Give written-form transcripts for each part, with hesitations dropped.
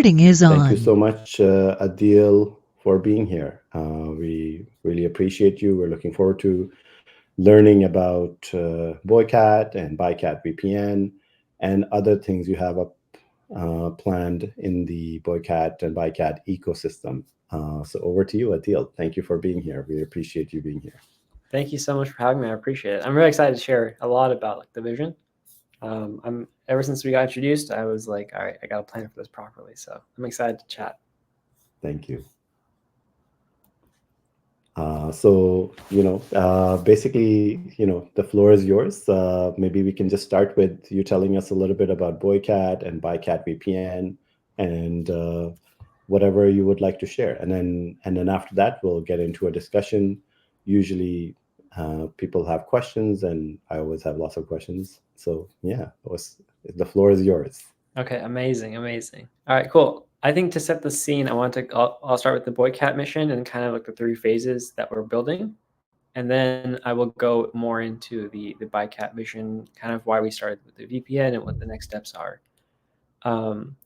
Recording is Thank you on. so much, Adil, for being here. We really appreciate you. We're looking forward to learning about Boycat and Buycat VPN and other things you have up planned in the Boycat and Buycat ecosystem. So over to you, Adil. Thank you for being here. We appreciate you being here. Thank you so much for having me. I appreciate it. I'm really excited to share a lot about like the vision. I'm ever since we got introduced, I was like, all right, I got to plan for this properly. So I'm excited to chat. Thank you. Basically, the floor is yours. Maybe we can just start with you telling us a little bit about Boycat and Boycat VPN and whatever you would like to share. And then after that, we'll get into a discussion. Usually, people have questions, and I always have lots of questions. So yeah, the floor is yours. Okay, amazing, amazing. All right, cool. I think to set the scene, I'll start with the Boycat mission and kind of like the 3 phases that we're building. And then I will go more into the Buycat vision, kind of why we started with the VPN and what the next steps are.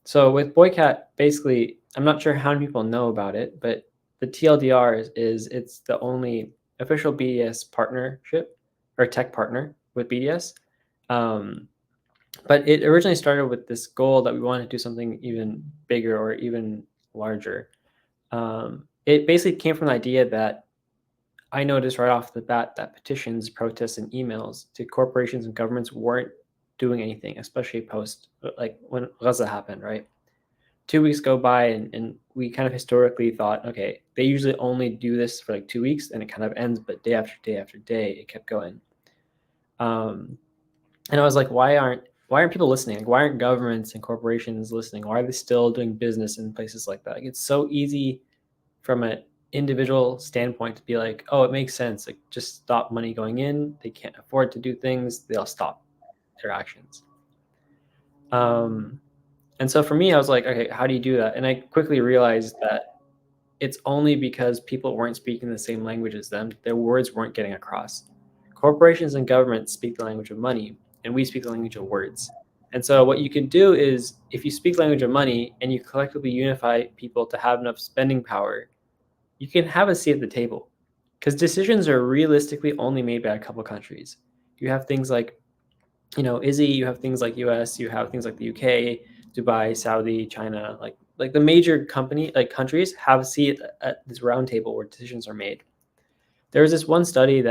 So with Boycat, basically, I'm not sure how many people know about it, but the TLDR is it's the only official BDS partnership or tech partner with BDS. Um, but it originally started with this goal that we wanted to do something even bigger or even larger. It basically came from the idea that I noticed right off the bat that petitions, protests, and emails to corporations and governments weren't doing anything, especially post like when Gaza happened, right? 2 weeks go by and we kind of historically thought, okay, they usually only do this for like 2 weeks and it kind of ends, but day after day after day, it kept going. And I was like, why aren't people listening? Like, why aren't governments and corporations listening? Why are they still doing business in places like that? Like, it's so easy from an individual standpoint to be like, oh, it makes sense. Like, just stop money going in. They can't afford to do things. They'll stop their actions. And so for me, I was like, okay, how do you do that? And I quickly realized that it's only because people weren't speaking the same language as them. Their words weren't getting across. Corporations and governments speak the language of money, and we speak the language of words. And so what you can do is, if you speak the language of money and you collectively unify people to have enough spending power, you can have a seat at the table. Because decisions are realistically only made by a couple countries. You have things like, ISI, you have things like US, you have things like the UK, Dubai, Saudi, China, like the major countries have a seat at this round table where decisions are made. There was this one study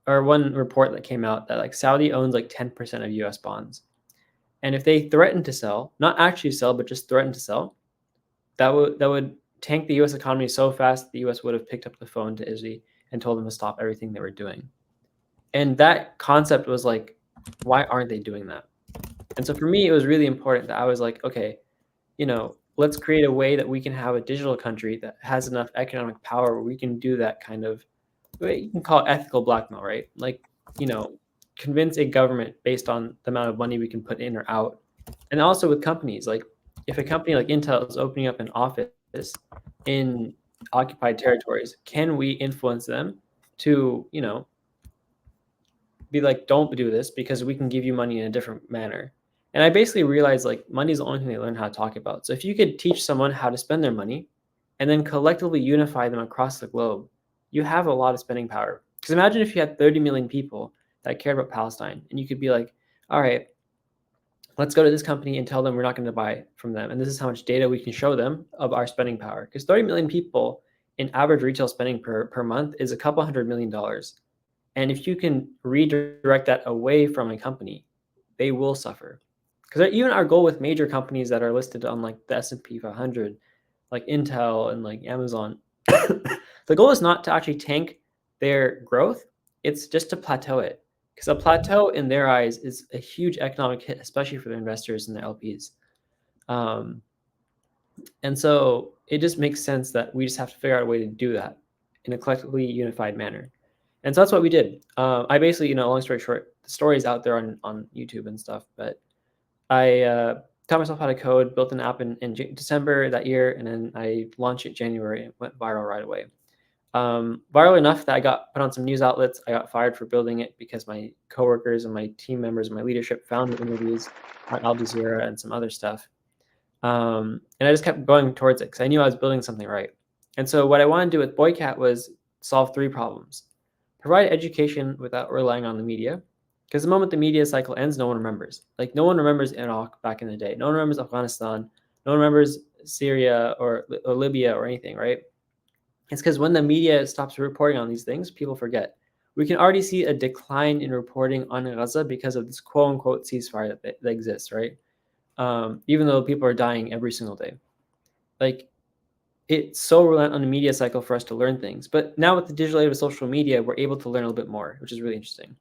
or one report that came out that like Saudi owns like 10% of US bonds. And if they threaten to sell, not actually sell, but just threaten to sell, that would tank the US economy so fast the US would have picked up the phone to ISI and told them to stop everything they were doing. And that concept was like, why aren't they doing that? And so for me, it was really important that I was like, okay, let's create a way that we can have a digital country that has enough economic power where we can do that kind of, you can call it ethical blackmail, right? Like, convince a government based on the amount of money we can put in or out. And also with companies, like if a company like Intel is opening up an office in occupied territories, can we influence them to, be like, don't do this because we can give you money in a different manner. And I basically realized like money is the only thing they learn how to talk about. So if you could teach someone how to spend their money and then collectively unify them across the globe, you have a lot of spending power. Because imagine if you had 30 million people that cared about Palestine and you could be like, all right, let's go to this company and tell them we're not going to buy from them. And this is how much data we can show them of our spending power. Because 30 million people in average retail spending per month is a couple $100 million. And if you can redirect that away from a company, they will suffer. Because even our goal with major companies that are listed on like the S&P 500, like Intel and like Amazon, the goal is not to actually tank their growth. It's just to plateau it. Because a plateau in their eyes is a huge economic hit, especially for their investors and their LPs. And so it just makes sense that we just have to figure out a way to do that in a collectively unified manner. And so that's what we did. I basically, long story short, the story is out there on YouTube and stuff, but I taught myself how to code, built an app in December that year, and then I launched it January and went viral right away. Viral enough that I got put on some news outlets. I got fired for building it because my coworkers and my team members and my leadership found the interviews on Al Jazeera and some other stuff. And I just kept going towards it because I knew I was building something right. And so what I wanted to do with Boycat was solve 3 problems. Provide education without relying on the media, because the moment the media cycle ends, no one remembers. Like, no one remembers Iraq back in the day. No one remembers Afghanistan. No one remembers Syria or Libya or anything, right? It's because when the media stops reporting on these things, people forget. We can already see a decline in reporting on Gaza because of this quote-unquote ceasefire that exists, right? Even though people are dying every single day. Like, it's so reliant on the media cycle for us to learn things. But now with the digital age of social media, we're able to learn a little bit more, which is really interesting.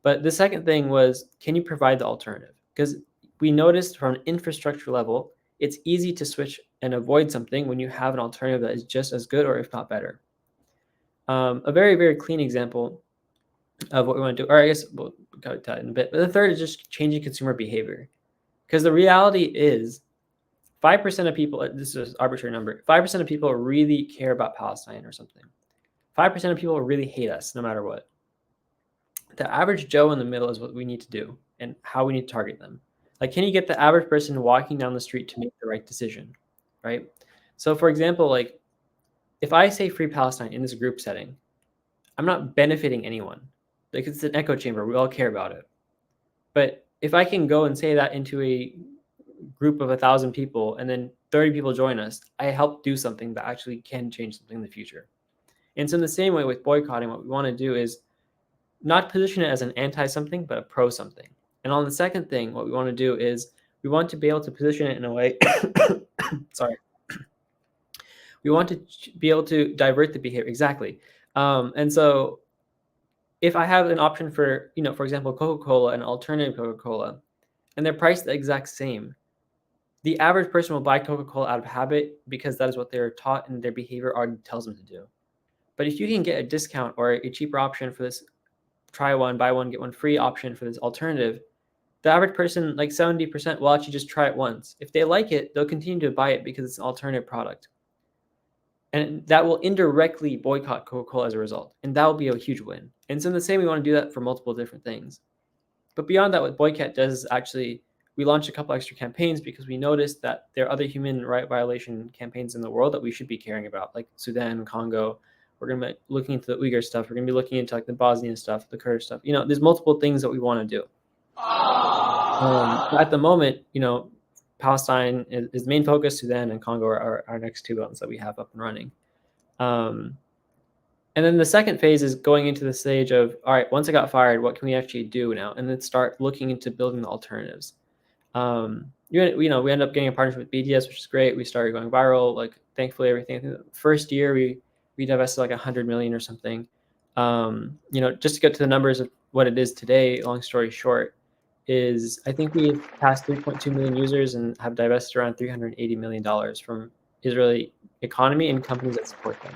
But the second thing was, can you provide the alternative? Because we noticed from an infrastructure level, it's easy to switch and avoid something when you have an alternative that is just as good or if not better. A very, very clean example of what we want to do, or I guess we'll go to that in a bit. But the third is just changing consumer behavior. Because the reality is 5% of people, this is an arbitrary number, 5% of people really care about Palestine or something. 5% of people really hate us no matter what. The average Joe in the middle is what we need to do and how we need to target them. Like, can you get the average person walking down the street to make the right decision, right? So for example, like, if I say free Palestine in this group setting, I'm not benefiting anyone. Like, it's an echo chamber. We all care about it. But if I can go and say that into a group of 1,000 people and then 30 people join us, I help do something that actually can change something in the future. And so in the same way with boycotting, what we want to do is not position it as an anti-something, but a pro-something. And on the second thing, what we want to do is we want to be able to position it in a way, sorry, we want to be able to divert the behavior, exactly. And so if I have an option for, for example, Coca-Cola and alternative Coca-Cola, and they're priced the exact same, the average person will buy Coca-Cola out of habit because that is what they're taught and their behavior already tells them to do. But if you can get a discount or a cheaper option for this try one, buy one, get one free option for this alternative, the average person, like 70%, will actually just try it once. If they like it, they'll continue to buy it because it's an alternative product. And that will indirectly boycott Coca-Cola as a result. And that will be a huge win. And so in the same, we want to do that for multiple different things. But beyond that, what Boycat does is actually, we launched a couple extra campaigns because we noticed that there are other human right violation campaigns in the world that we should be caring about, like Sudan, Congo. We're going to be looking into the Uyghur stuff. We're going to be looking into like the Bosnian stuff, the Kurdish stuff. There's multiple things that we want to do. At the moment, Palestine is the main focus. Sudan and Congo are our next 2 ones that we have up and running. And then the second phase is going into the stage of, all right, once I got fired, what can we actually do now? And then start looking into building the alternatives. We end up getting a partnership with BDS, which is great. We started going viral. Like, thankfully, everything. I think the first year we divested like 100 million or something. Just to get to the numbers of what it is today, long story short, is I think we've passed 3.2 million users and have divested around $380 million from Israeli economy and companies that support them.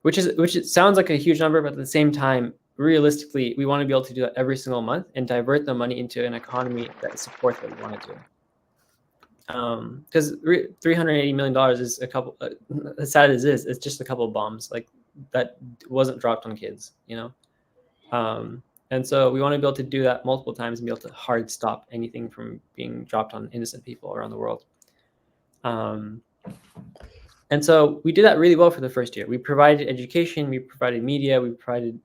Which it sounds like a huge number, but at the same time, realistically, we want to be able to do that every single month and divert the money into an economy that supports what we want to do. Because $380 million is a couple, as sad as it is, it's just a couple of bombs like that wasn't dropped on kids, and so we want to be able to do that multiple times and be able to hard stop anything from being dropped on innocent people around the world. And so we did that really well for the first year. We provided education, we provided media, we provided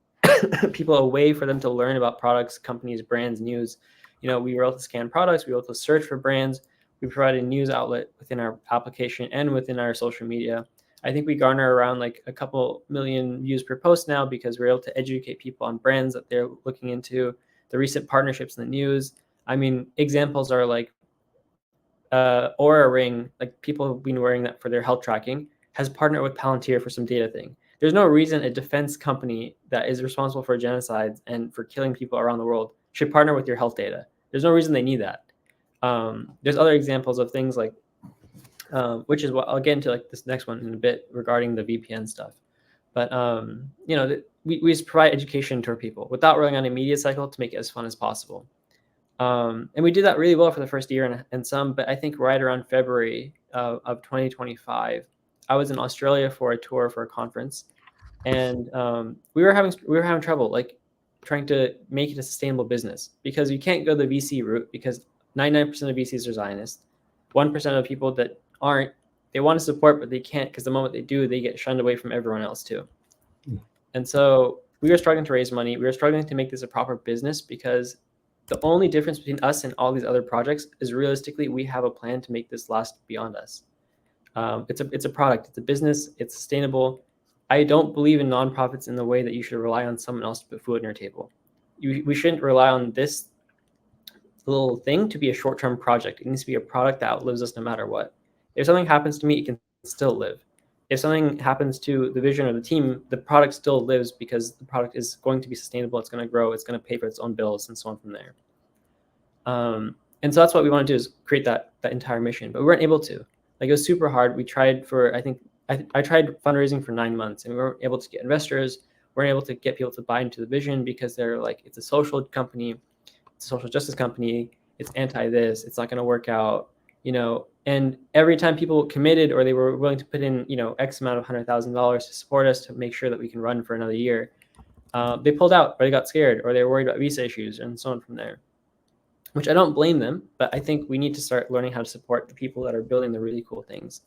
people a way for them to learn about products, companies, brands, news. We were able to scan products, we were able to search for brands. We provided a news outlet within our application and within our social media. I think we garner around like a couple million views per post now because we're able to educate people on brands that they're looking into, the recent partnerships in the news. I mean, examples are like Aura Ring, like people who've been wearing that for their health tracking, has partnered with Palantir for some data thing. There's no reason a defense company that is responsible for genocides and for killing people around the world should partner with your health data. There's no reason they need that. There's other examples of things like, which is what I'll get into like this next one in a bit regarding the VPN stuff. But we just provide education to our people without relying on a media cycle to make it as fun as possible. And we did that really well for the first year and some, but I think right around February of 2025, I was in Australia for a tour for a conference, and we were having trouble like trying to make it a sustainable business because you can't go the VC route because 99% of VCs are Zionists. 1% of people that aren't, they want to support, but they can't because the moment they do, they get shunned away from everyone else too. And so we were struggling to raise money. We were struggling to make this a proper business because the only difference between us and all these other projects is realistically, we have a plan to make this last beyond us. It's a product, it's a business, it's sustainable. I don't believe in nonprofits in the way that you should rely on someone else to put food on your table. We shouldn't rely on this little thing to be a short-term project. It needs to be a product that outlives us no matter what. If something happens to me, it can still live. If something happens to the vision or the team, the product still lives because the product is going to be sustainable. It's going to grow. It's going to pay for its own bills and so on from there. And so that's what we want to do, is create that entire mission. But we weren't able to. Like, it was super hard. We tried for, I think, I tried fundraising for 9 months, and we weren't able to get investors. We weren't able to get people to buy into the vision because they're like, it's a social company, it's a social justice company, it's anti this, it's not going to work out, you know. And every time people committed or they were willing to put in, you know, X amount of $100,000 to support us to make sure that we can run for another year, they pulled out, or they got scared, or they were worried about visa issues and so on from there. Which I don't blame them, but I think we need to start learning how to support the people that are building the really cool things,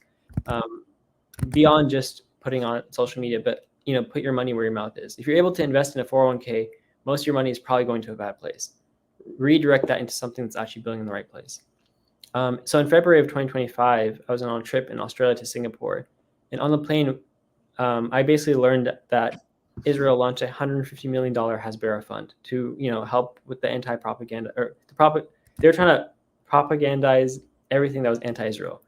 beyond just putting on social media. But, you know, put your money where your mouth is. If you're able to invest in a 401k, most of your money is probably going to a bad place. Redirect that into something that's actually building in the right place. So in February of 2025, I was on a trip in Australia to Singapore, and on the plane, I basically learned that Israel launched a $150 million Hasbara fund to, you know, help with the anti-propaganda, or they were trying to propagandize everything that was anti-Israel.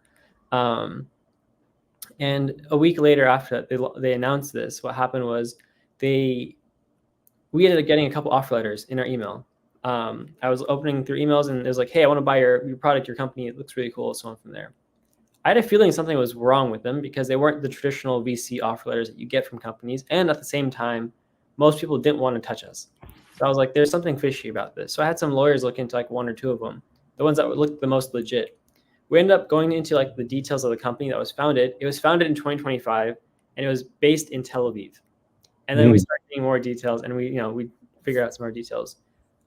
And a week later, after they announced this, what happened was we ended up getting a couple offer letters in our email. I was opening through emails, and it was like, hey, I want to buy your product, your company. It looks really cool. So on from there. I had a feeling something was wrong with them because they weren't the traditional VC offer letters that you get from companies. And at the same time, most people didn't want to touch us. So I was like, there's something fishy about this. So I had some lawyers look into like 1 or 2 of them, the ones that looked the most legit. We ended up going into like the details of the company that was founded. It was founded in 2025, and it was based in Tel Aviv. And then we started getting more details, and we figured out some more details.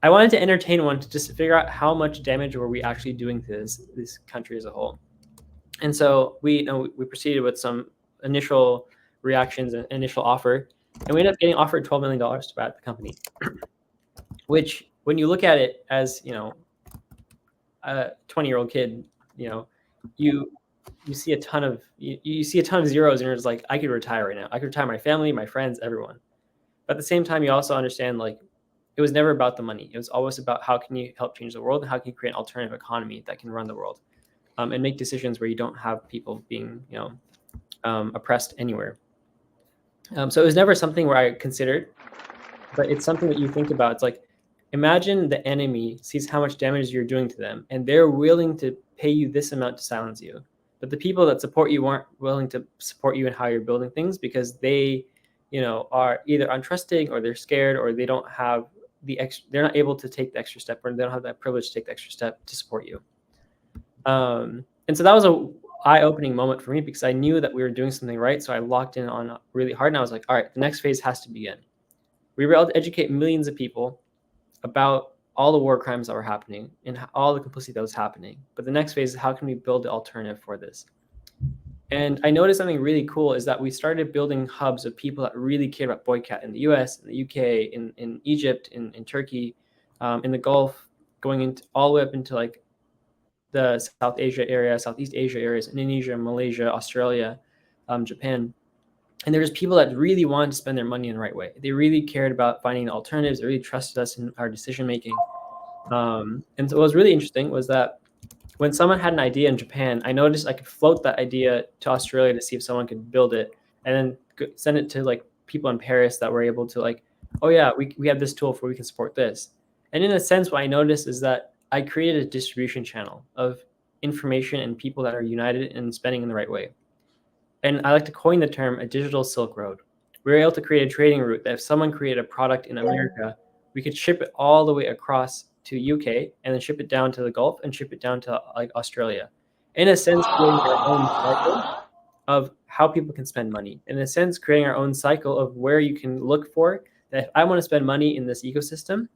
I wanted to entertain one to just figure out how much damage were we actually doing to this country as a whole. And so we proceeded with some initial reactions and initial offer, and we ended up getting offered $12 million to buy the company, which, when you look at it as, you know, a 20-year-old kid, you know, you see a ton of zeros, and you're just like, I could retire right now. I could retire my family, my friends, everyone. But at the same time, you also understand, like, it was never about the money. It was always about how can you help change the world, and how can you create an alternative economy that can run the world, and make decisions where you don't have people being, you know, oppressed anywhere. So it was never something where I considered, but it's something that you think about. It's like, imagine the enemy sees how much damage you're doing to them, and they're willing to pay you this amount to silence you. But the people that support you aren't willing to support you in how you're building things because they, you know, are either untrusting, or they're scared, or they don't have they're not able to take the extra step, or they don't have that privilege to take the extra step to support you. And so that was a eye-opening moment for me, because I knew that we were doing something right. So I locked in on really hard, and I was like, all right, the next phase has to begin. We were able to educate millions of people about all the war crimes that were happening and all the complicity that was happening. But the next phase is, how can we build the alternative for this? And I noticed something really cool is that we started building hubs of people that really cared about Boycat in the US, in the UK, in Egypt, in Turkey, in the Gulf, going into all the way up into like the South Asia area, Southeast Asia areas, Indonesia, Malaysia, Australia, Japan. And there was people that really wanted to spend their money in the right way. They really cared about finding alternatives. They really trusted us in our decision making. And so what was really interesting was that when someone had an idea in Japan, I noticed I could float that idea to Australia to see if someone could build it, and then send it to like people in Paris that were able to like, oh yeah, we have this tool where we can support this. And in a sense, what I noticed is that I created a distribution channel of information and people that are united in spending in the right way. And I like to coin the term a digital Silk Road. We were able to create a trading route that if someone created a product in America, we could ship it all the way across to UK, and then ship it down to the Gulf, and ship it down to like Australia. In a sense, creating our own cycle of how people can spend money. In a sense, creating our own cycle of where you can look for that. If I want to spend money in this ecosystem,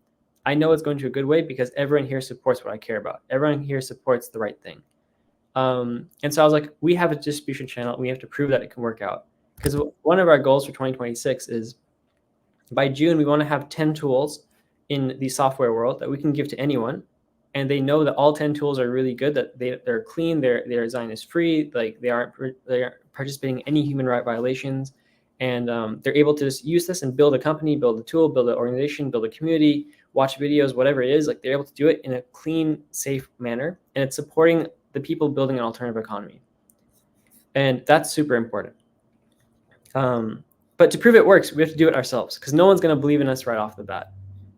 I know it's going to a good way because everyone here supports what I care about. Everyone here supports the right thing. And so I was like, we have a distribution channel. We have to prove that it can work out. Because one of our goals for 2026 is by June, we want to have 10 tools in the software world that we can give to anyone. And they know that all 10 tools are really good, that they're clean, their design is free, like they aren't participating in any human right violations. And they're able to just use this and build a company, build a tool, build an organization, build a community, watch videos, whatever it is. Like they're able to do it in a clean, safe manner. And it's supporting the people building an alternative economy. And that's super important. But to prove it works, we have to do it ourselves because no one's going to believe in us right off the bat.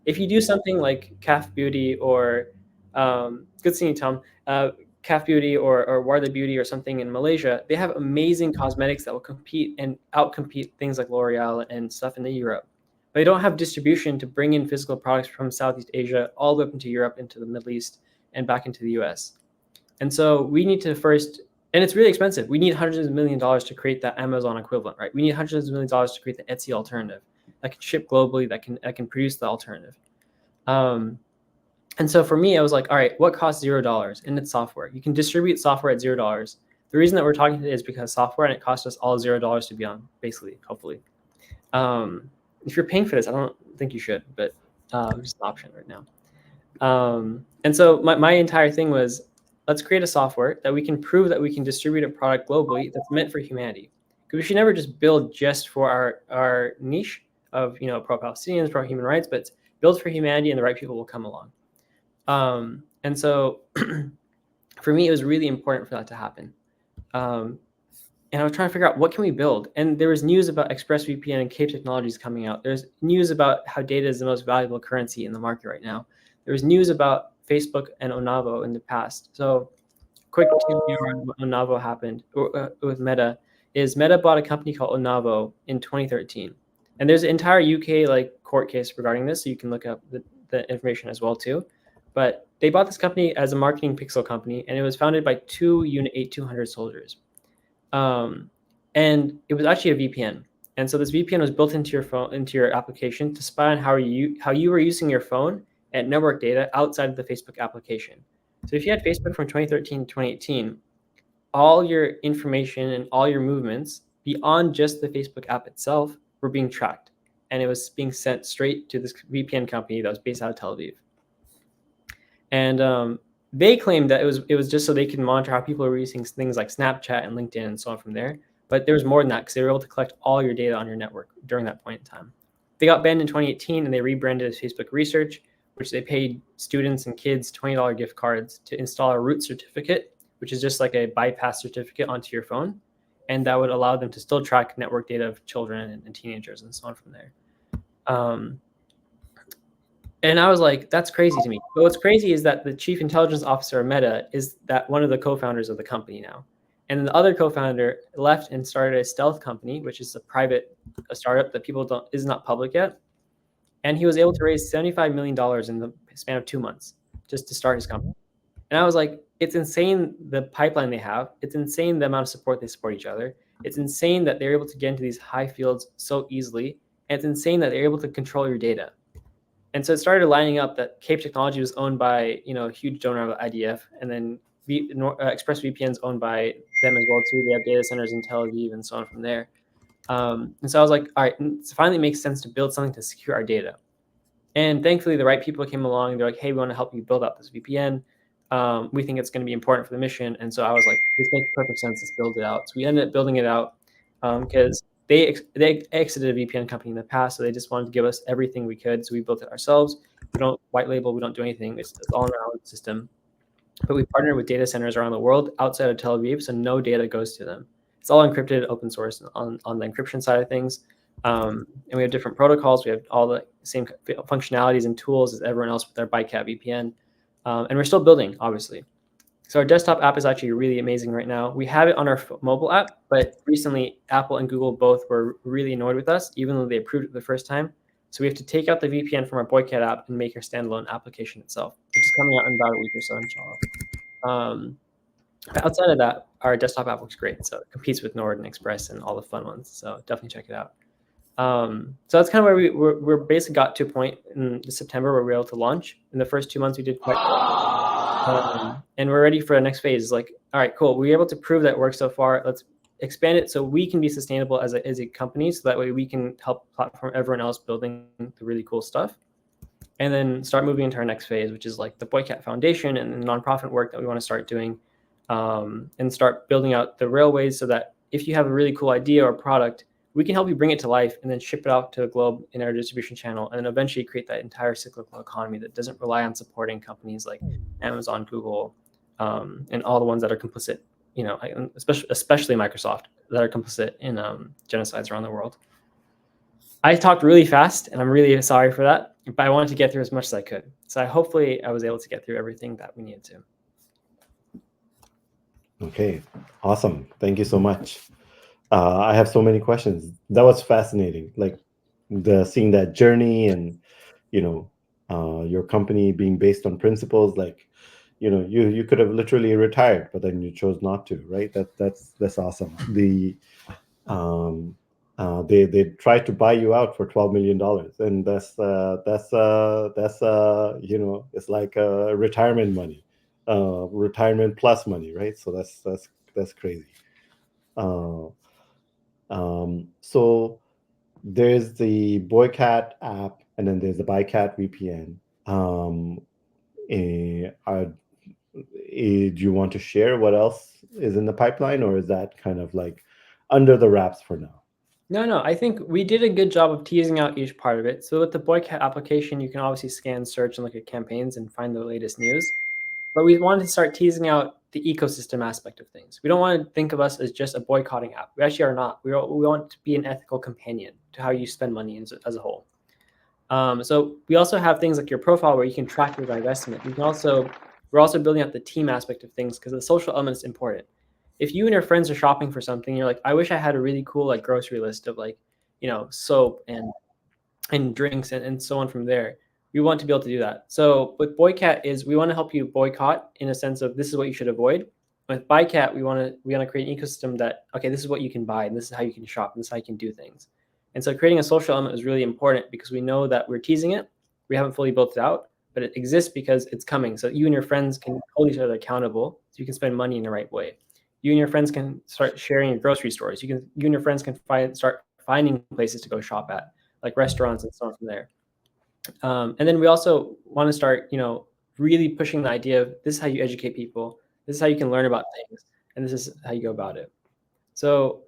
If you do something like Calf Beauty or good seeing you, Tom, Calf Beauty or Warda Beauty or something in Malaysia, they have amazing cosmetics that will compete and outcompete things like L'Oreal and stuff in Europe. But they don't have distribution to bring in physical products from Southeast Asia all the way up into Europe, into the Middle East, and back into the US. And so we need to first, and it's really expensive. We need hundreds of millions of dollars to create that Amazon equivalent, right? We need hundreds of millions of dollars to create the Etsy alternative that can ship globally, that can produce the alternative. And so for me, I was like, all right, what costs $0? And it's software. You can distribute software at $0. The reason that we're talking today is because software, and it costs us all $0 to be on, basically, hopefully. If you're paying for this, I don't think you should, but it's an option right now. And so my entire thing was, let's create a software that we can prove that we can distribute a product globally that's meant for humanity. Because we should never just build just for our niche of pro-Palestinians, pro-human rights, but build for humanity and the right people will come along. And so for me, it was really important for that to happen. And I was trying to figure out what can we build. And there was news about ExpressVPN and Cape Technologies coming out. There's news about how data is the most valuable currency in the market right now. There was news about Facebook and Onavo in the past. So quick what Onavo happened with Meta is Meta bought a company called Onavo in 2013. And there's an entire UK court case regarding this. So you can look up the information as well too. But they bought this company as a marketing pixel company, and it was founded by two Unit 8200 soldiers. And it was actually a VPN. And so this VPN was built into your phone, into your application to spy on how you were using your phone and network data outside of the Facebook application. So if you had Facebook from 2013 to 2018, all your information and all your movements beyond just the Facebook app itself were being tracked. And it was being sent straight to this VPN company that was based out of Tel Aviv. And they claimed that it was just so they could monitor how people are using things like Snapchat and LinkedIn and so on from there. But there was more than that because they were able to collect all your data on your network during that point in time. They got banned in 2018 and they rebranded as Facebook Research, which they paid students and kids $20 gift cards to install a root certificate, which is just like a bypass certificate onto your phone. And that would allow them to still track network data of children and teenagers and so on from there. And I was like, that's crazy to me. But what's crazy is that the chief intelligence officer of Meta is that one of the co-founders of the company now. And then the other co-founder left and started a stealth company, which is a startup that is not public yet. And he was able to raise $75 million in the span of 2 months just to start his company. And I was like, it's insane the pipeline they have. It's insane the amount of support they support each other. It's insane that they're able to get into these high fields so easily. And it's insane that they're able to control your data. And so it started lining up that Cape Technology was owned by, a huge donor of IDF, and then ExpressVPN is owned by them as well too. They have data centers in Tel Aviv and so on from there. And so I was like, all right, it finally makes sense to build something to secure our data. And thankfully, the right people came along. They're like, hey, we want to help you build out this VPN. We think it's going to be important for the mission. And so I was like, this makes perfect sense. Let's build it out. So we ended up building it out because they exited a VPN company in the past, so they just wanted to give us everything we could. So we built it ourselves. We don't white label. We don't do anything. It's all in our own system. But we partnered with data centers around the world outside of Tel Aviv, so no data goes to them. It's all encrypted, open source on the encryption side of things. And we have different protocols. We have all the same functionalities and tools as everyone else with our Buycat VPN. And we're still building, obviously. So our desktop app is actually really amazing right now. We have it on our mobile app, but recently Apple and Google both were really annoyed with us, even though they approved it the first time. So we have to take out the VPN from our Boycat app and make our standalone application itself, which is coming out in about a week or so, inshallah. Outside of that, our desktop app looks great. So it competes with Nord and Express and all the fun ones. So definitely check it out. So that's kind of where we're basically got to a point in September where we were able to launch. In the first 2 months, we did quite well. And we're ready for the next phase. Like, all right, cool. We were able to prove that it works so far. Let's expand it so we can be sustainable as a company. So that way we can help platform everyone else building the really cool stuff. And then start moving into our next phase, which is like the Boycat Foundation and the nonprofit work that we want to start doing, and start building out the railways so that if you have a really cool idea or product, we can help you bring it to life and then ship it out to the globe in our distribution channel, and then eventually create that entire cyclical economy that doesn't rely on supporting companies like Amazon, Google, and all the ones that are complicit, especially Microsoft, that are complicit in genocides around the world. I talked really fast, and I'm really sorry for that, but I wanted to get through as much as I could. So hopefully I was able to get through everything that we needed to. Okay, awesome. Thank you so much. I have so many questions. That was fascinating. Like seeing that journey and, your company being based on principles, like, you could have literally retired, but then you chose not to, right? That's awesome. They tried to buy you out for $12 million, and it's like retirement money, retirement plus money, right? So that's crazy. So there's the Boycat app, and then there's the Buycat VPN. Do you want to share what else is in the pipeline, or is that kind of like under the wraps for now? No, I think we did a good job of teasing out each part of it. So with the Boycat application, you can obviously scan, search, and look at campaigns and find the latest news. But we wanted to start teasing out the ecosystem aspect of things. We don't want to think of us as just a boycotting app. We actually are not. We want to be an ethical companion to how you spend money as a whole. So we also have things like your profile where you can track your investment. We're also building up the team aspect of things because the social element is important. If you and your friends are shopping for something, you're like, I wish I had a really cool like grocery list of like, soap and drinks and so on from there. We want to be able to do that. So with Boycat is we want to help you boycott in a sense of this is what you should avoid. With Buycat, we want to create an ecosystem that, okay, this is what you can buy and this is how you can shop and this is how you can do things. And so creating a social element is really important because we know that we're teasing it. We haven't fully built it out, but it exists because it's coming. So you and your friends can hold each other accountable so you can spend money in the right way. You and your friends can start sharing your grocery stores. You and your friends can start finding places to go shop at, like restaurants and so on from there. And then we also want to start, really pushing the idea of this is how you educate people. This is how you can learn about things. And this is how you go about it. So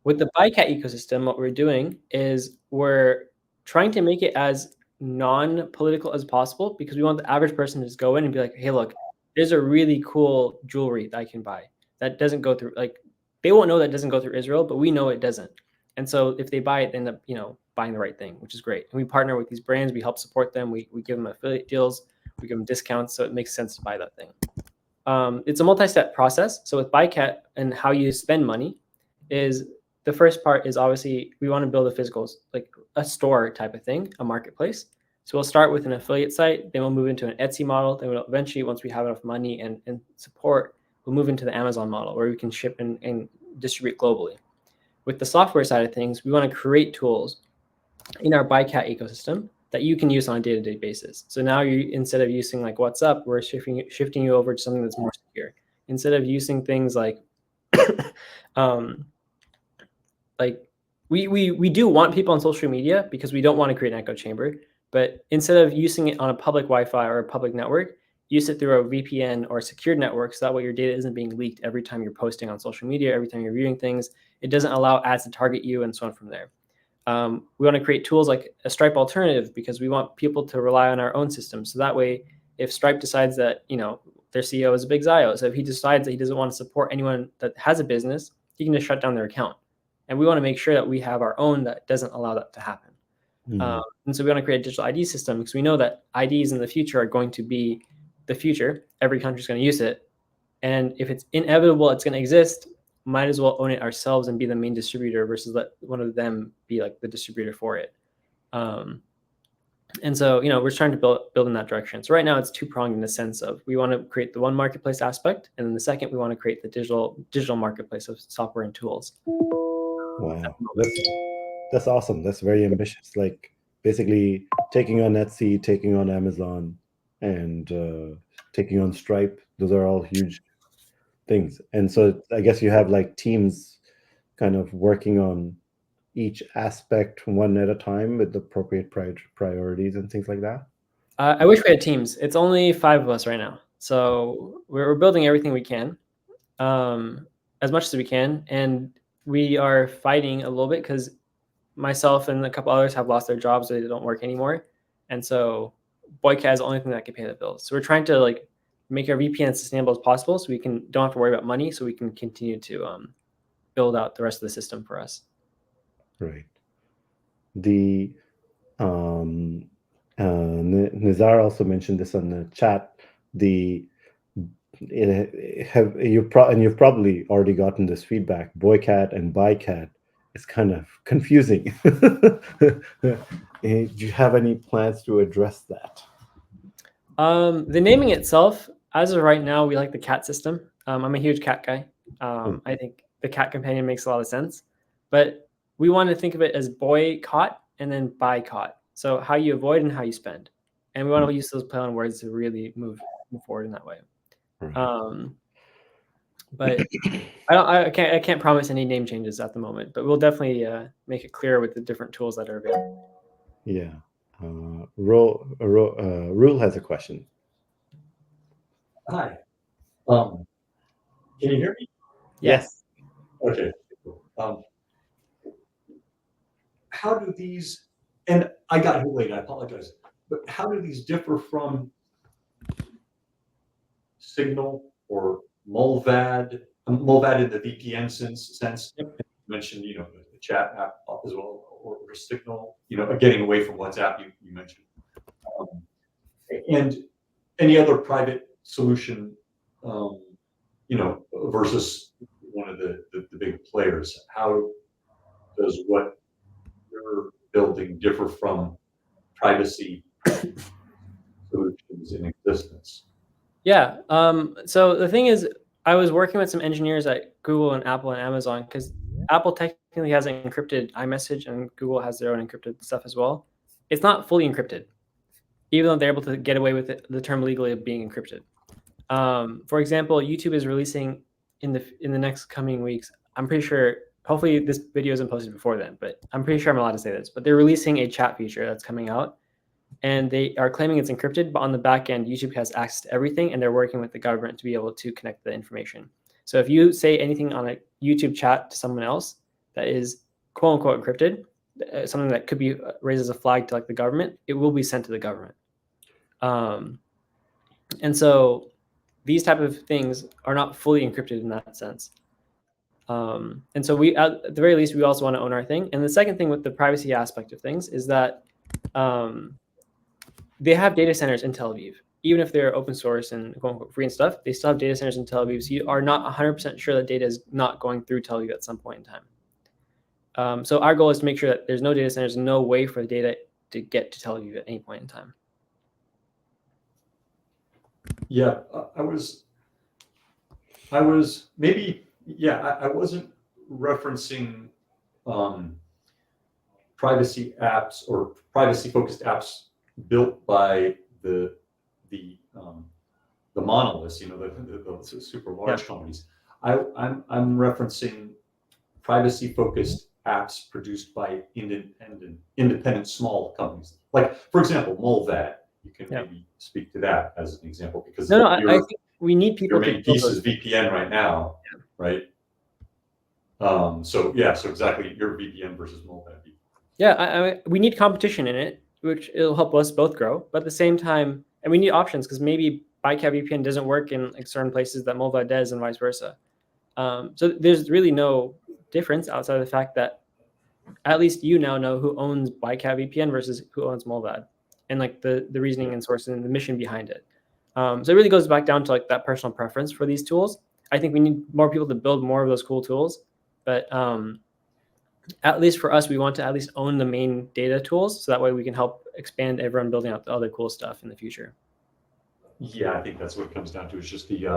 with the Buycat ecosystem, what we're doing is we're trying to make it as non-political as possible because we want the average person to just go in and be like, hey, look, there's a really cool jewelry that I can buy that doesn't go through, like, they won't know that doesn't go through Israel, but we know it doesn't. And so if they buy it, they end up, buying the right thing, which is great. And we partner with these brands, we help support them, we give them affiliate deals, we give them discounts, so it makes sense to buy that thing. It's a multi-step process. So with Buycat and how you spend money is the first part is obviously we want to build a physical, like a store type of thing, a marketplace. So we'll start with an affiliate site, then we'll move into an Etsy model, then we'll eventually, once we have enough money and support, we'll move into the Amazon model where we can ship and distribute globally. With the software side of things, we want to create tools in our Buycat ecosystem that you can use on a day-to-day basis. So now instead of using like WhatsApp, we're shifting you over to something that's more secure. Instead of using things like, we do want people on social media because we don't want to create an echo chamber. But instead of using it on a public Wi-Fi or a public network, use it through a VPN or a secured network so that way your data isn't being leaked every time you're posting on social media, every time you're viewing things. It doesn't allow ads to target you and so on from there. We want to create tools like a Stripe alternative because we want people to rely on our own system. So that way, if Stripe decides that, their CEO is a big Zio, so if he decides that he doesn't want to support anyone that has a business, he can just shut down their account. And we want to make sure that we have our own that doesn't allow that to happen. And so we want to create a digital ID system because we know that IDs in the future are going to be the future. Every country is going to use it. And if it's inevitable, it's going to exist, might as well own it ourselves and be the main distributor versus let one of them be like the distributor for it. And so, we're trying to build in that direction. So right now it's two-pronged in the sense of we want to create the one marketplace aspect. And then the second, we want to create the digital marketplace of software and tools. Wow. That's awesome. That's very ambitious. Like basically taking on Etsy, taking on Amazon, and taking on Stripe. Those are all huge things. And so I guess you have like teams kind of working on each aspect one at a time with the appropriate priorities and things like that. I wish we had teams. It's only 5 of us right now, so we're building everything we can, as much as we can, and we are fighting a little bit because myself and a couple others have lost their jobs; they don't work anymore, and so Boycat is the only thing that can pay the bills. So we're trying to like make our VPN as sustainable as possible, so we don't have to worry about money, so we can continue to build out the rest of the system for us. Right. The Nizar also mentioned this on the chat. The you've probably already gotten this feedback. Boycat and Buycat is kind of confusing. Do you have any plans to address that? The naming itself, as of right now, we like the cat system. I'm a huge cat guy. I think the cat companion makes a lot of sense, but we want to think of it as boycott and then buycott. So how you avoid and how you spend, and we want to use those play on words to really move forward in that way. Right. But I can't promise any name changes at the moment, but we'll definitely make it clear with the different tools that are available. Yeah. Rule has a question. Hi. Can you hear me? Yes. Okay. How do these, and I got here late, I apologize, but how do these differ from Signal or Mulvad in the VPN sense? Yep. You mentioned, the chat app as well, or Signal, getting away from WhatsApp, you mentioned. And any other private solution, versus one of the big players. How does what you're building differ from privacy solutions in existence? Yeah. So the thing is, I was working with some engineers at Google and Apple and Amazon because Apple technically has an encrypted iMessage and Google has their own encrypted stuff as well. It's not fully encrypted, even though they're able to get away with the term legally of being encrypted. For example, YouTube is releasing in the next coming weeks. I'm pretty sure. Hopefully, this video isn't posted before then, but I'm pretty sure I'm allowed to say this. But they're releasing a chat feature that's coming out, and they are claiming it's encrypted. But on the back end, YouTube has access to everything, and they're working with the government to be able to connect the information. So if you say anything on a YouTube chat to someone else that is quote unquote encrypted, something that could be raised as a flag to like the government, it will be sent to the government. And so these type of things are not fully encrypted in that sense. And so we, at the very least, we also want to own our thing. And the second thing with the privacy aspect of things is that they have data centers in Tel Aviv. Even if they're open source and quote unquote free and stuff, they still have data centers in Tel Aviv. So you are not 100% sure that data is not going through Tel Aviv at some point in time. So our goal is to make sure that there's no data centers, no way for the data to get to Tel Aviv at any point in time. Yeah, I was maybe, I wasn't referencing privacy apps or privacy focused apps built by the monoliths, the super large companies. I'm referencing privacy focused apps produced by independent small companies. Like, for example, Mulvad. You can maybe speak to that as an example, because I think we need people. Your main piece is VPN right now, right? So exactly, your VPN versus Mulvad. Yeah, we need competition in it, which it'll help us both grow. But at the same time, and we need options because maybe Boycat VPN doesn't work in like certain places that Mulvad does, and vice versa. So there's really no difference outside of the fact that at least you now know who owns Boycat VPN versus who owns Mulvad, and like the reasoning and source and the mission behind it. So it really goes back down to like that personal preference for these tools. I think we need more people to build more of those cool tools, but at least for us, we want to at least own the main data tools, so that way we can help expand everyone building out the other cool stuff in the future. Yeah, I think that's what it comes down to, is just the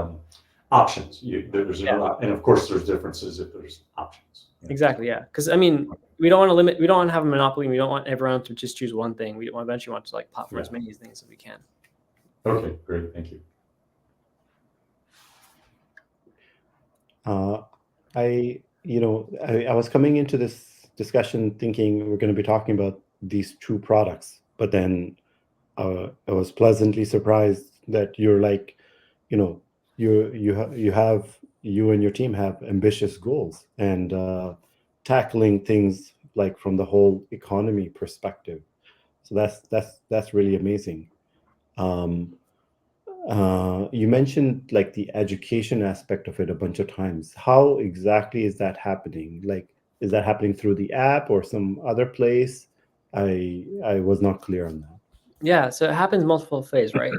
options. And of course there's differences if there's options. Exactly, yeah. Because I mean, we don't want to limit. We don't want to have a monopoly. We don't want everyone to just choose one thing. We eventually want to like platform as many things as we can. Okay, great, thank you. I was coming into this discussion thinking we're going to be talking about these two products, but then I was pleasantly surprised that you're like, you and your team have ambitious goals and tackling things like from the whole economy perspective. So that's really amazing. You mentioned like the education aspect of it a bunch of times. How exactly is that happening? Like, is that happening through the app or some other place? I was not clear on that. Yeah, so it happens multiple ways, right?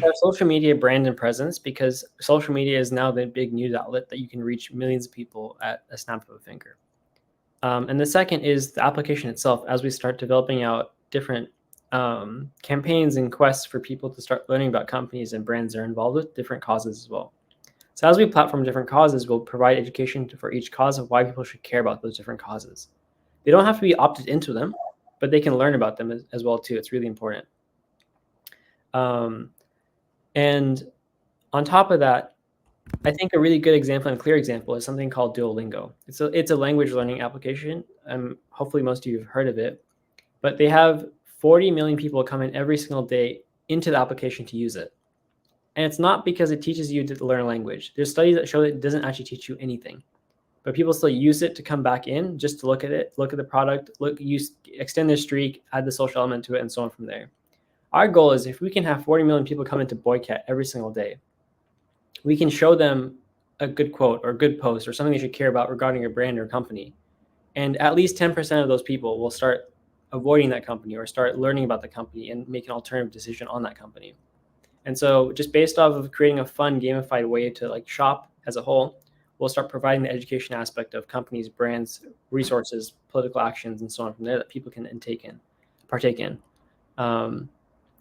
Our social media brand and presence, because social media is now the big news outlet that you can reach millions of people at a snap of a finger. And the second is the application itself. As we start developing out different campaigns and quests for people to start learning about companies and brands that are involved with different causes as well. So as we platform different causes, we'll provide education for each cause of why people should care about those different causes. They don't have to be opted into them, but they can learn about them as well too. It's really important. And on top of that, I think a really good example and clear example is something called Duolingo. It's a language learning application. Hopefully most of you have heard of it, but they have 40 million people come in every single day into the application to use it. And it's not because it teaches you to learn a language. There's studies that show that it doesn't actually teach you anything, but people still use it to come back in just to look at it, look at the product, extend their streak, add the social element to it, and so on from there. Our goal is if we can have 40 million people come into Boycat every single day, we can show them a good quote or a good post or something they should care about regarding a brand or company. And at least 10% of those people will start avoiding that company or start learning about the company and make an alternative decision on that company. And so just based off of creating a fun gamified way to like shop as a whole, we'll start providing the education aspect of companies, brands, resources, political actions, and so on from there that people can partake in.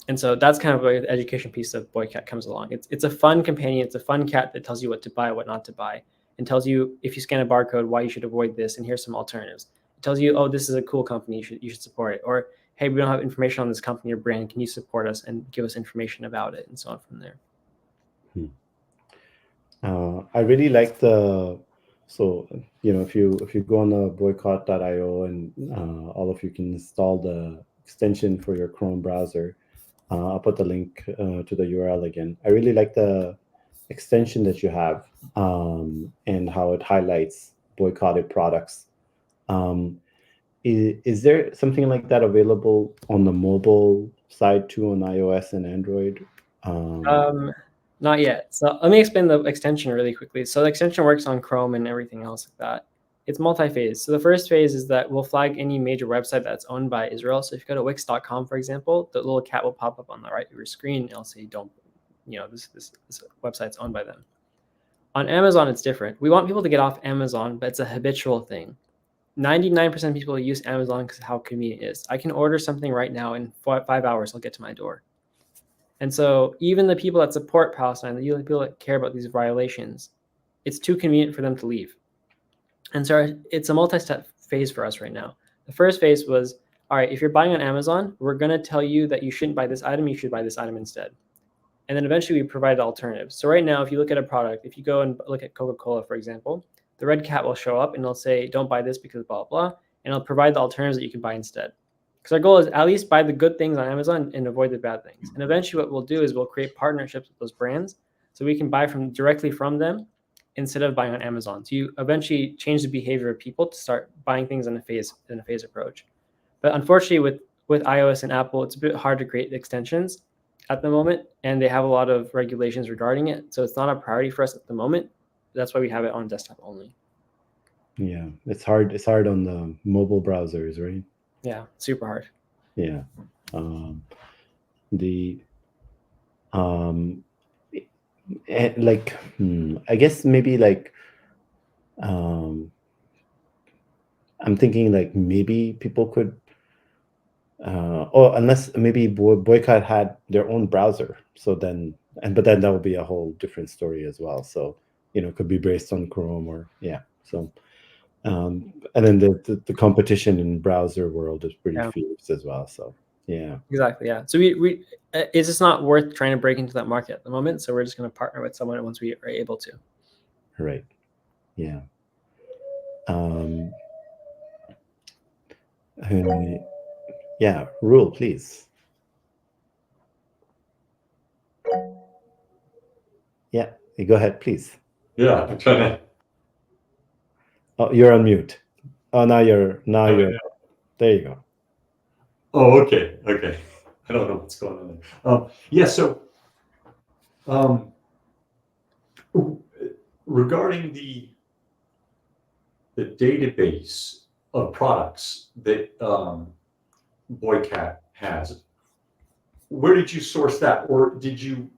And so that's kind of where the education piece of Boycat comes along. It's a fun companion. It's a fun cat that tells you what to buy, what not to buy, and tells you if you scan a barcode, why you should avoid this, and here's some alternatives. It tells you, oh, this is a cool company, you should support it. Or, hey, we don't have information on this company or brand. Can you support us and give us information about it, and so on from there. I really like if you go on the boycott.io and all of you can install the extension for your Chrome browser. I'll put the link to the URL again. I really like the extension that you have and how it highlights boycotted products. Is there something like that available on the mobile side too, on iOS and Android? Not yet. So let me explain the extension really quickly. So the extension works on Chrome and everything else like that. It's multi-phase. So the first phase is that we'll flag any major website that's owned by Israel. So if you go to wix.com, for example, the little cat will pop up on the right of your screen and it'll say, this website's owned by them. On Amazon, it's different. We want people to get off Amazon, but it's a habitual thing. 99% of people use Amazon because of how convenient it is. I can order something right now in 5 hours, it'll get to my door. And so even the people that support Palestine, the people that care about these violations, it's too convenient for them to leave. And so it's a multi-step phase for us right now. The first phase was, all right, if you're buying on Amazon, we're going to tell you that you shouldn't buy this item, you should buy this item instead. And then eventually we provide alternatives. So right now, if you look at a product, if you go and look at Coca-Cola, for example, the red cat will show up and it'll say, don't buy this because blah, blah, blah. And it'll provide the alternatives that you can buy instead. Because our goal is at least buy the good things on Amazon and avoid the bad things. And eventually what we'll do is we'll create partnerships with those brands so we can buy directly from them instead of buying on Amazon. So you eventually change the behavior of people to start buying things in a phase approach. But unfortunately with iOS and Apple, it's a bit hard to create extensions at the moment, and they have a lot of regulations regarding it. So it's not a priority for us at the moment. That's why we have it on desktop only. Yeah, it's hard. It's hard on the mobile browsers, right? Yeah, super hard. Yeah. I guess maybe like I'm thinking like maybe people could unless maybe Boycott had their own browser, but then that would be a whole different story as well. So it could be based on Chrome or so And then the competition in browser world is pretty Yeah. fierce as well. So yeah. Exactly. Yeah. So we it's just not worth trying to break into that market at the moment. So we're just going to partner with someone once we are able to. Right. Yeah. Yeah. Rule, please. Yeah. Go ahead, please. Yeah, I'm trying to. Oh, you're on mute. Oh, now you're Yeah. there. You go. Oh, okay. I don't know what's going on there. Yeah. So, regarding the database of products that Boycat has, where did you source that, or did you,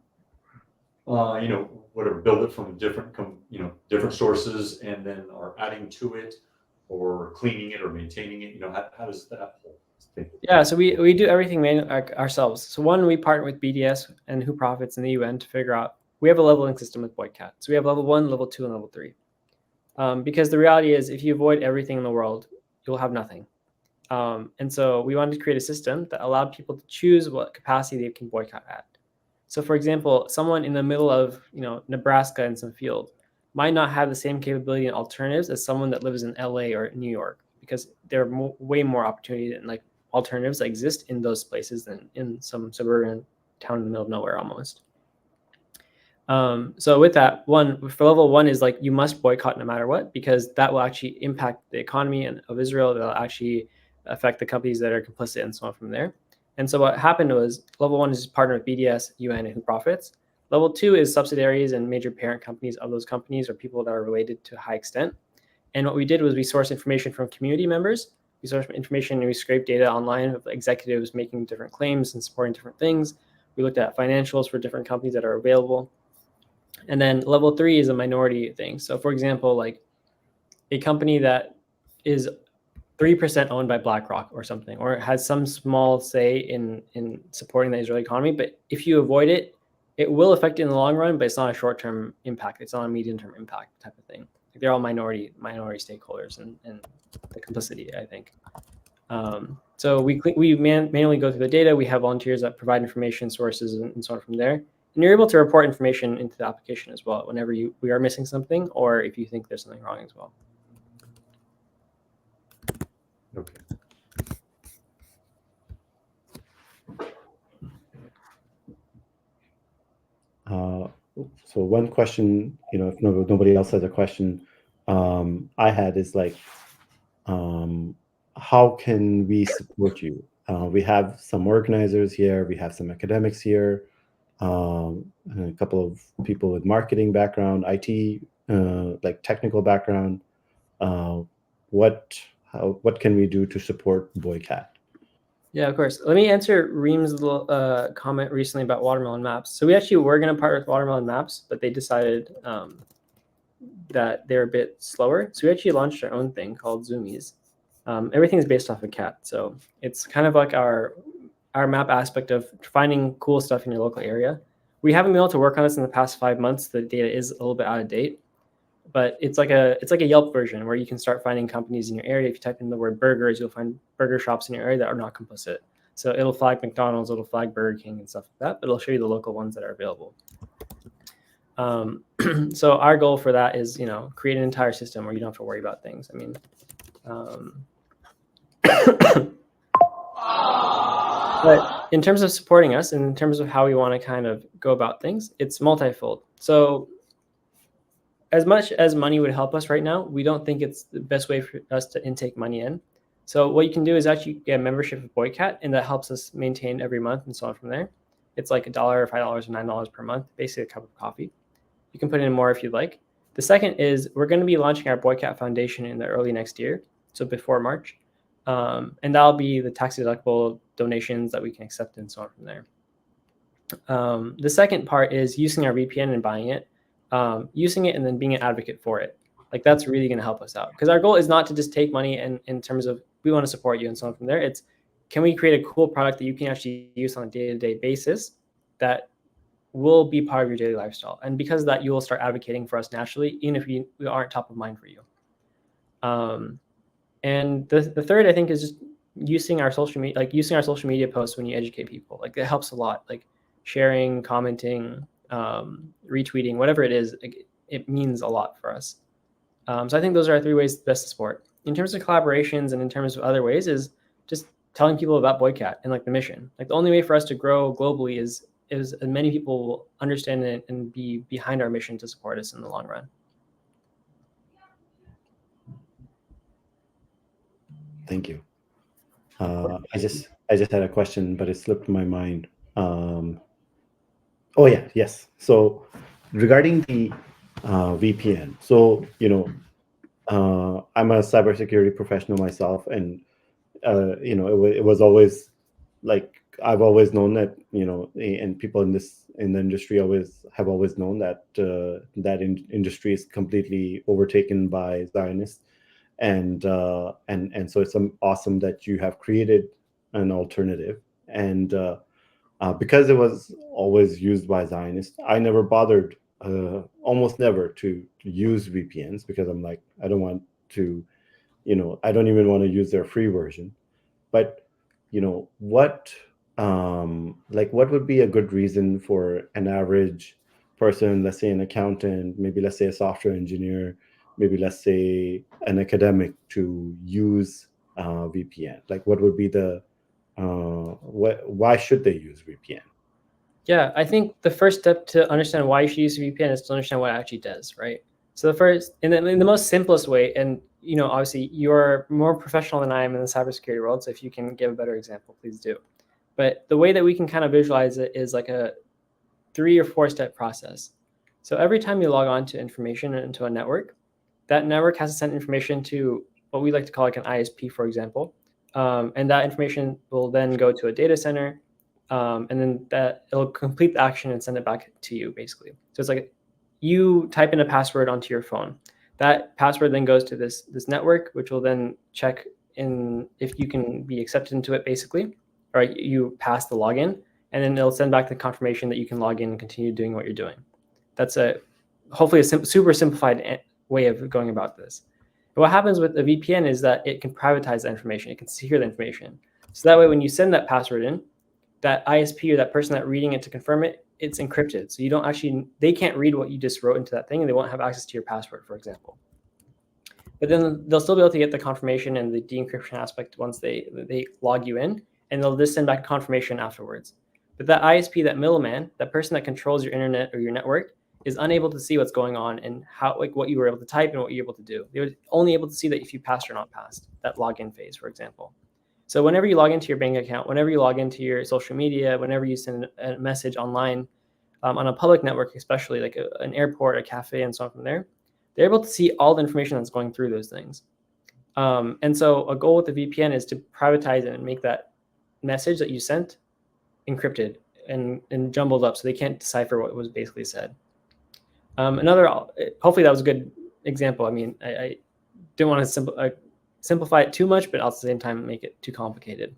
whatever, build it from different sources, and then are adding to it, or cleaning it, or maintaining it? How does that whole thing? Yeah, so we do everything ourselves. So one, we partner with BDS and Who Profits in the UN to figure out. We have a leveling system with Boycat. So we have level 1, level 2, and level 3. Because the reality is, if you avoid everything in the world, you'll have nothing. And so we wanted to create a system that allowed people to choose what capacity they can boycott at. So for example, someone in the middle of Nebraska in some field might not have the same capability and alternatives as someone that lives in LA or New York, because there are way more opportunity and like alternatives that exist in those places than in some suburban town in the middle of nowhere almost. So with that, for level 1 is like you must boycott no matter what, because that will actually impact the economy of Israel. That'll actually affect the companies that are complicit and so on from there. And so what happened was level 1 is partner with BDS, UN, and Who Profits. Level 2 is subsidiaries and major parent companies of those companies or people that are related to a high extent. And what we did was we sourced information from community members. We sourced information and we scraped data online of executives making different claims and supporting different things. We looked at financials for different companies that are available. And then level 3 is a minority thing. So for example, like a company that is 3% owned by BlackRock or something, or it has some small say in supporting the Israeli economy. But if you avoid it, it will affect it in the long run, but it's not a short-term impact. It's not a medium-term impact type of thing. Like they're all minority stakeholders and the complicity, I think. So we manually go through the data. We have volunteers that provide information sources and so on from there. And you're able to report information into the application as well whenever we are missing something, or if you think there's something wrong as well. Okay. So one question, if nobody else has a question, I had is like, how can we support you? We have some organizers here, we have some academics here, and a couple of people with marketing background, IT, like technical background. What can we do to support Boycat? Yeah, of course. Let me answer Reem's little comment recently about Watermelon Maps. So we actually were going to partner with Watermelon Maps, but they decided that they're a bit slower. So we actually launched our own thing called Zoomies. Everything is based off of CAT. So it's kind of like our map aspect of finding cool stuff in your local area. We haven't been able to work on this in the past 5 months. The data is a little bit out of date, but it's like a Yelp version where you can start finding companies in your area. If you type in the word burgers, you'll find burger shops in your area that are not complicit. So it'll flag McDonald's, it'll flag Burger King and stuff like that, but it'll show you the local ones that are available. So our goal for that is, create an entire system where you don't have to worry about things. I mean, but in terms of supporting us and in terms of how we want to kind of go about things, it's multifold. So as much as money would help us right now, we don't think it's the best way for us to intake money in. So what you can do is actually get a membership of Boycat, and that helps us maintain every month and so on from there. It's like $1 or $5 or $9 per month, basically a cup of coffee. You can put in more if you'd like. The second is we're going to be launching our Boycat Foundation in the early next year, so before March. And that'll be the tax-deductible donations that we can accept and so on from there. The second part is using our VPN and buying it, using it and then being an advocate for it. Like that's really going to help us out, because our goal is not to just take money and in terms of we want to support you and so on from there. It's, can we create a cool product that you can actually use on a day-to-day basis that will be part of your daily lifestyle? And because of that, you will start advocating for us naturally, even if we aren't top of mind for you. And the third, I think, is just using our social media posts when you educate people. Like, it helps a lot. Like sharing, commenting, retweeting, whatever it is, it means a lot for us. So I think those are our 3 ways best to support. In terms of collaborations and in terms of other ways, is just telling people about Boycat and like the mission. Like, the only way for us to grow globally is as many people will understand it and be behind our mission to support us in the long run. Thank you. I just had a question, but it slipped my mind. Oh yeah, yes. So regarding the VPN, so I'm a cybersecurity professional myself, and it was always like, I've always known that, and people in the industry have always known that that industry is completely overtaken by Zionists, and so it's awesome that you have created an alternative. And because it was always used by Zionists, I never bothered, almost never, to use VPNs, because I'm like, I don't want to, I don't even want to use their free version. But what what would be a good reason for an average person, let's say an accountant, maybe let's say a software engineer, maybe let's say an academic, to use VPN? Like, what would be the why should they use VPN? Yeah, I think the first step to understand why you should use VPN is to understand what it actually does, right? So the first, in the most simplest way, and obviously you're more professional than I am in the cybersecurity world, so if you can give a better example, please do. But the way that we can kind of visualize it is like a 3 or 4 step process. So every time you log on to information into a network, that network has to send information to what we like to call like an ISP, for example. And that information will then go to a data center, and then it'll complete the action and send it back to you, basically. So it's like you type in a password onto your phone. That password then goes to this network, which will then check in if you can be accepted into it, basically, or you pass the login, and then it'll send back the confirmation that you can log in and continue doing what you're doing. That's hopefully a super simplified way of going about this. But what happens with a VPN is that it can privatize the information. It can secure the information. So that way, when you send that password in, that ISP or that person that reading it to confirm it, it's encrypted. So you don't actually, they can't read what you just wrote into that thing, and they won't have access to your password, for example. But then they'll still be able to get the confirmation and the de-encryption aspect once they log you in, and they'll just send back confirmation afterwards. But that ISP, that middleman, that person that controls your internet or your network, is unable to see what's going on and how, like, what you were able to type and what you're able to do. They were only able to see that if you passed or not passed, that login phase, for example. So whenever you log into your bank account, whenever you log into your social media, whenever you send a message online, on a public network, especially like an airport, a cafe, and so on from there, they're able to see all the information that's going through those things. And so a goal with the VPN is to privatize it and make that message that you sent encrypted and jumbled up so they can't decipher what was basically said. Hopefully that was a good example. I mean, I didn't want to simplify it too much, but at the same time make it too complicated.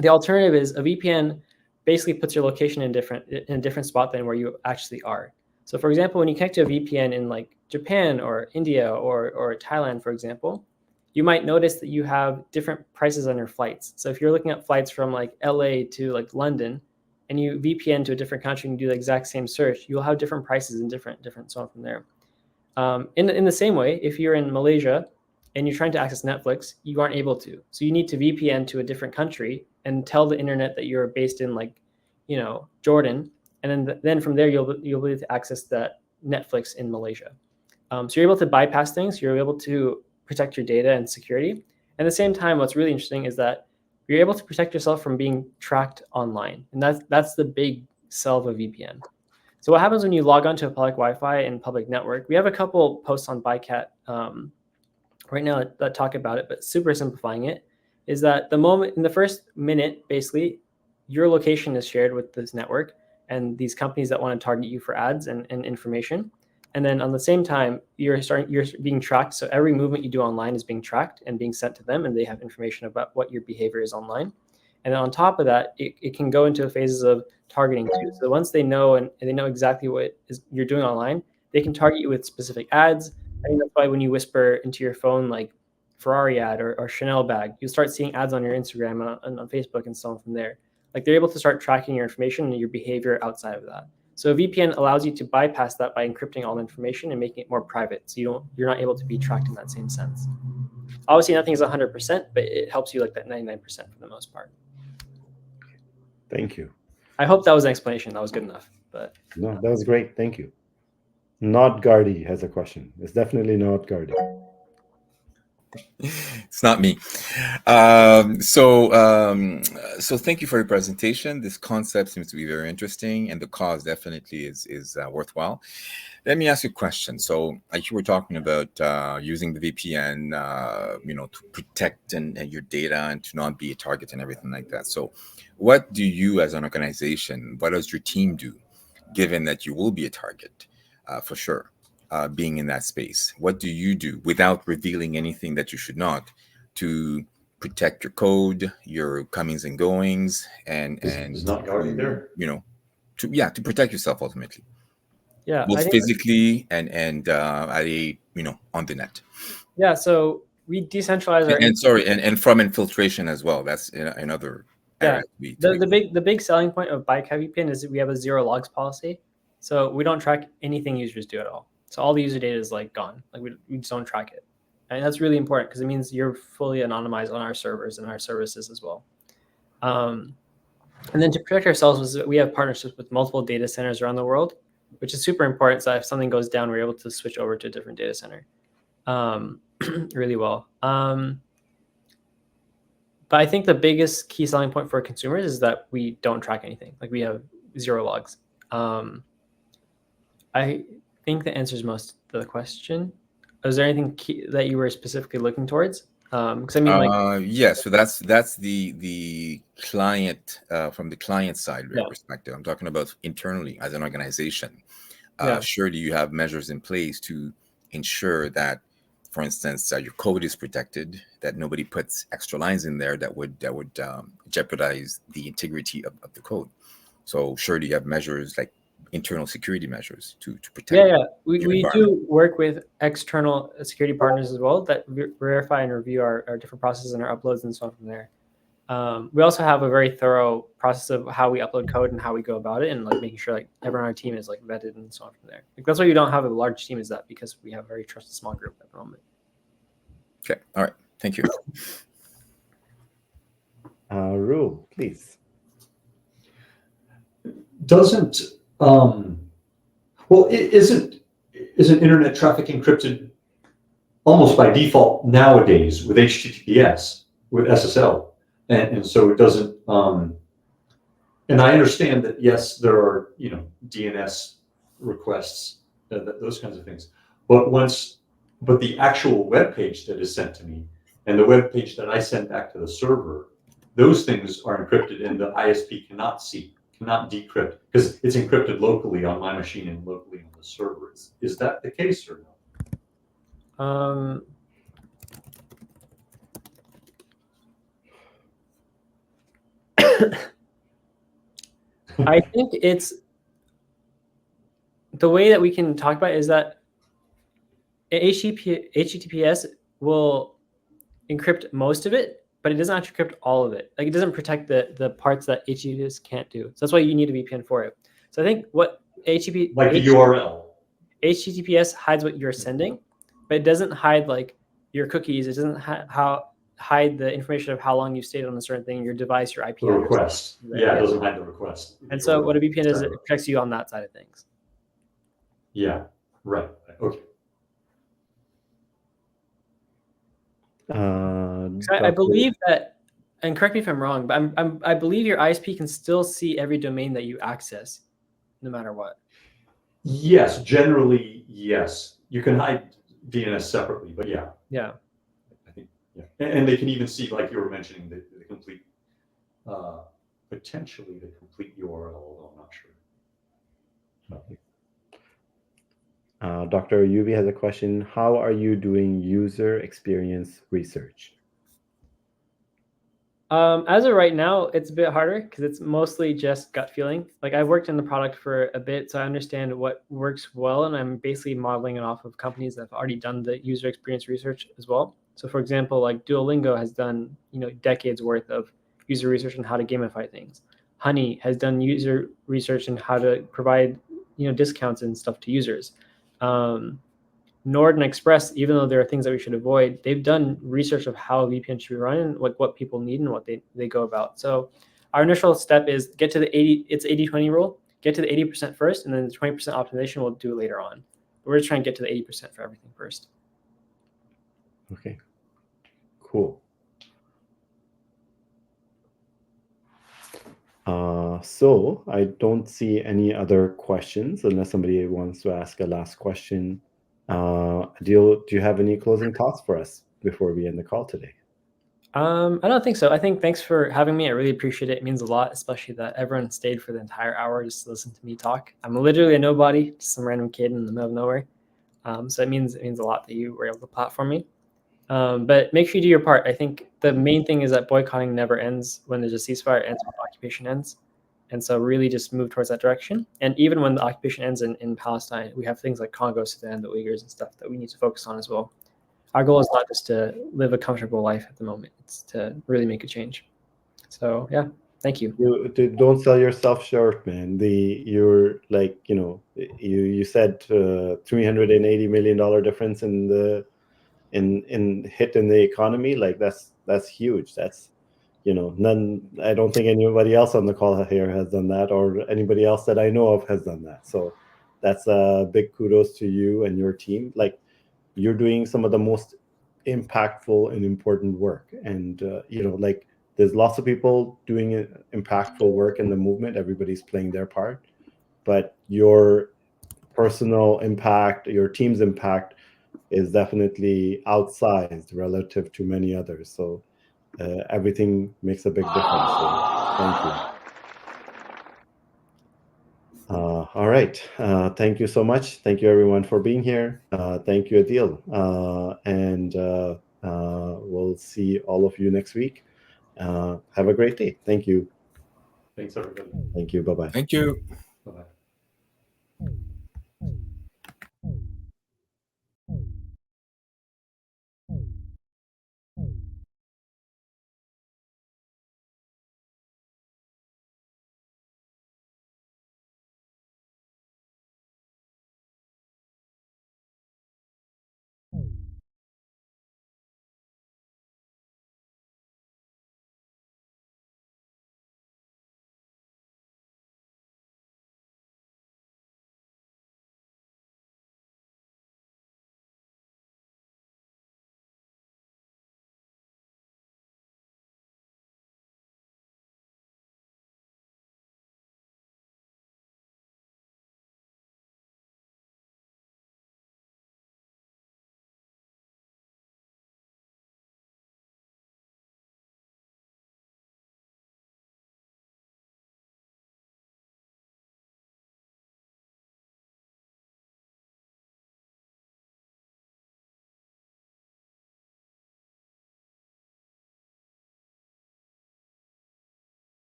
The alternative is a VPN basically puts your location in a different spot than where you actually are. So for example, when you connect to a VPN in like Japan or India or Thailand, for example, you might notice that you have different prices on your flights. So if you're looking at flights from like LA to like London, and you VPN to a different country and do the exact same search, you'll have different prices and different so on from there. In the same way, if you're in Malaysia and you're trying to access Netflix, you aren't able to. So you need to VPN to a different country and tell the internet that you're based in, like, Jordan, and then from there you'll be able to access that Netflix in Malaysia. So you're able to bypass things. You're able to protect your data and security. At the same time, what's really interesting is that you're able to protect yourself from being tracked online, and that's the big sell of a VPN. So what happens when you log onto a public Wi-Fi and public network? We have a couple posts on Buycat right now that talk about it, but super simplifying it is that in the first minute, basically, your location is shared with this network and these companies that want to target you for ads and information. And then on the same time, you're being tracked. So every movement you do online is being tracked and being sent to them, and they have information about what your behavior is online. And then on top of that, it can go into phases of targeting too. So once they know and they know exactly what you're doing online, they can target you with specific ads. I think that's why when you whisper into your phone, like Ferrari ad or Chanel bag, you start seeing ads on your Instagram and on Facebook and so on from there. Like they're able to start tracking your information and your behavior outside of that. So a VPN allows you to bypass that by encrypting all the information and making it more private. So you're not able to be tracked in that same sense. Obviously, nothing is 100%, but it helps you like that 99% for the most part. Thank you. I hope that was an explanation. That was good enough. But No, that was great. Thank you. Not Gardy has a question. It's definitely not Gardy. It's not me. So thank you for your presentation. This concept seems to be very interesting, and the cause definitely is worthwhile. Let me ask you a question. So, like you were talking about using the VPN, to protect and your data and to not be a target and everything like that. So, what do you, as an organization, what does your team do, given that you will be a target, for sure? Being in that space, what do you do without revealing anything that you should not to protect your code, your comings and goings, and Is not Gardy there? to protect yourself ultimately, yeah, both physically and on the net. Yeah, so we decentralize our and from infiltration as well. That's another area. The big selling point of Boycat VPN is that we have a 0 logs policy, so we don't track anything users do at all. So all the user data is like gone. Like we just don't track it. And that's really important because it means you're fully anonymized on our servers and our services as well. And then to protect ourselves, we have partnerships with multiple data centers around the world, which is super important. So if something goes down, we're able to switch over to a different data center really well. But I think the biggest key selling point for consumers is that we don't track anything. Like we have 0 logs. I think that answers most of the question. Is there anything key that you were specifically looking towards? Because I mean, yes. So that's the client from the client side perspective. I'm talking about internally as an organization. Sure, do you have measures in place to ensure that, for instance, your code is protected, that nobody puts extra lines in there that would jeopardize the integrity of the code? So sure, do you have measures like internal security measures to protect? We do work with external security partners as well that verify and review our different processes and our uploads and so on from there. We also have a very thorough process of how we upload code and how we go about it, and like making sure like everyone on our team is like vetted and so on from there. Like that's why you don't have a large team, is that because we have a very trusted small group at the moment. Okay, all right, thank you. Ru, please. Isn't internet traffic encrypted almost by default nowadays with HTTPS, with SSL? And so it doesn't, and I understand that, yes, there are, DNS requests, those kinds of things. But the actual web page that is sent to me and the web page that I send back to the server, those things are encrypted and the ISP cannot decrypt because it's encrypted locally on my machine and locally on the server. Is that the case or no? I think it's the way that we can talk about it is that HTTPS will encrypt most of it, but it doesn't actually encrypt all of it. Like it doesn't protect the parts that HTTPS can't do. So that's why you need a VPN for it. So I think what the URL. HTTPS hides what you're sending, but it doesn't hide like your cookies. It doesn't hide the information of how long you stayed on a certain thing, your device, your IP the request. Yeah, it doesn't hide the request. And so what a VPN is, it protects you on that side of things. Yeah, right. Okay. I believe that, and correct me if I'm wrong, but I believe your ISP can still see every domain that you access, no matter what. Yes, generally, yes. You can hide DNS separately, but yeah. Yeah. I think, yeah. And they can even see, like you were mentioning, the complete, potentially the complete URL, although I'm not sure. Dr. Yubi has a question. How are you doing user experience research? As of right now, it's a bit harder because it's mostly just gut feeling. Like I've worked in the product for a bit, so I understand what works well, and I'm basically modeling it off of companies that have already done the user experience research as well. So, for example, like Duolingo has done decades worth of user research on how to gamify things. Honey has done user research on how to provide discounts and stuff to users. Nord and Express, even though there are things that we should avoid, they've done research of how VPN should be run and what people need and what they go about. So our initial step is get to the 80-20 rule, get to the 80% first, and then the 20% optimization we'll do later on. But we're just trying to get to the 80% for everything first. Okay, cool. So I don't see any other questions unless somebody wants to ask a last question. Adil, do you have any closing thoughts for us before we end the call today? I don't think so. I think thanks for having me. I really appreciate it. It means a lot, especially that everyone stayed for the entire hour just to listen to me talk. I'm literally a nobody, just some random kid in the middle of nowhere. So it means a lot that you were able to platform me. But make sure you do your part. I think the main thing is that boycotting never ends when there's a ceasefire. It ends when the occupation ends. And so really just move towards that direction. And even when the occupation ends in Palestine, we have things like Congo, Sudan, the Uyghurs and stuff that we need to focus on as well. Our goal is not just to live a comfortable life at the moment. It's to really make a change. So yeah, thank you. Don't sell yourself short, man. You're like, you said $380 million difference in the hit in the economy. Like that's huge. That's I don't think anybody else on the call here has done that, or anybody else that I know of has done that. So that's a big kudos to you and your team. Like you're doing some of the most impactful and important work. And like there's lots of people doing impactful work in the movement. Everybody's playing their part, but your personal impact, your team's impact is definitely outsized relative to many others. So everything makes a big difference. So thank you. All right. Thank you so much. Thank you, everyone, for being here. Thank you, Adil. And we'll see all of you next week. Have a great day. Thank you. Thanks, everybody. Thank you. Bye-bye. Thank you. Bye-bye.